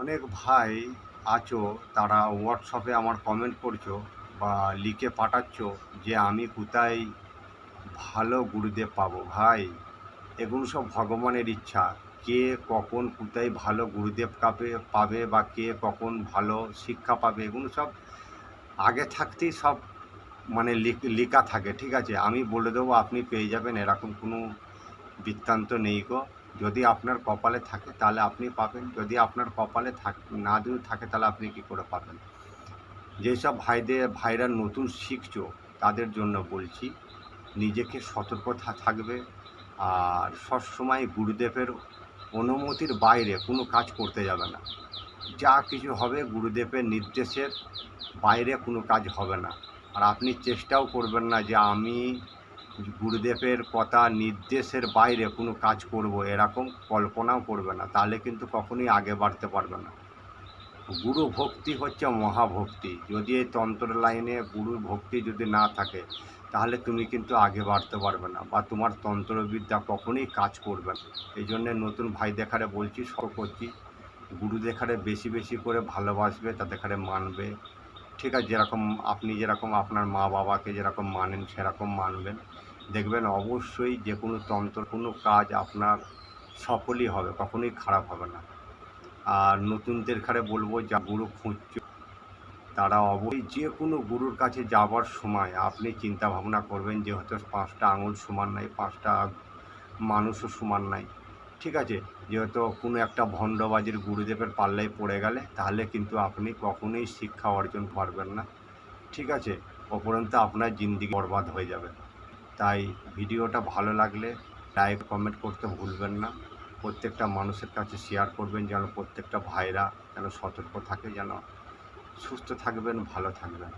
অনেক ভাই আছো, তারা হোয়াটসঅ্যাপে আমার কমেন্ট করছো বা লিখে পাঠাচ্ছো যে আমি কোথায় ভালো গুরুদেব পাবো। ভাই, এগুলো সব ভগবানের ইচ্ছা। কে কখন কোথায় ভালো গুরুদেব পাবে বা কে কখন ভালো শিক্ষা পাবে, এগুলো সব আগে থাকতেই সব মানে লেখা থাকে। ঠিক আছে, আমি বলে দেবো আপনি পেয়ে যাবেন, এরকম কোনো বৃত্তান্ত নেই গো। যদি আপনার কপালে থাকে তাহলে আপনি পাবেন, যদি আপনার কপালে না যদি থাকে তাহলে আপনি কি করে পাবেন। যেসব ভাইরা নতুন শিখছো তাদের জন্য বলছি, নিজেকে সতর্ক থাকবে। আর সবসময় গুরুদেবের অনুমতির বাইরে কোনো কাজ করতে যাবে না। যা কিছু হবে গুরুদেবের নির্দেশের বাইরে কোনো কাজ হবে না। আর আপনি চেষ্টাও করবেন না যে আমি গুরুদেবের কথা নির্দেশের বাইরে কোনো কাজ করব, এরকম কল্পনাও করবে না। তাহলে কিন্তু কখনোই আগে বাড়তে পারবে না। গুরু ভক্তি হচ্ছে মহাভক্তি। যদি এই তন্ত্র লাইনে গুরুর ভক্তি যদি না থাকে তাহলে তুমি কিন্তু আগে বাড়তে পারবে না বা তোমার তন্ত্রবিদ্যা কখনোই কাজ করবে না। এই জন্যে নতুন ভাই দেখারে বলছি, করছি, গুরু দেখারে বেশি বেশি করে ভালোবাসবে, তাদের মানবে। ঠিক আছে, যেরকম আপনি যেরকম আপনার মা বাবাকে যেরকম মানেন সেরকম মানবেন। দেখবেন অবশ্যই যে কোনো তন্ত্র কোনো কাজ আপনার সফলই হবে, কখনোই খারাপ হবে না। আর নতুনদের বলবো, যা গুরু খুঁজছো তারা অবশ্যই যে কোনো গুরুর কাছে যাবার সময় আপনি চিন্তা ভাবনা করবেন যে হয়তো 5টা আঙুল সমান নাই, 5টা মানুষও সমান নাই। ঠিক আছে, যেহেতু কোনো একটা ভণ্ডবাজির গুরুদেবের পাল্লায় পড়ে গেলে তাহলে কিন্তু আপনি কখনোই শিক্ষা অর্জন পারবেন না। ঠিক আছে, উপরন্তু আপনার জিন্দেগি বরবাদ হয়ে যাবে। তাই ভিডিওটা ভালো লাগলে লাইক কমেন্ট করতে ভুলবেন না। প্রত্যেকটা মানুষের কাছে শেয়ার করবেন যেন প্রত্যেকটা ভাইরা যেন সতর্ক থাকে, যেন সুস্থ থাকবেন, ভালো থাকবেন।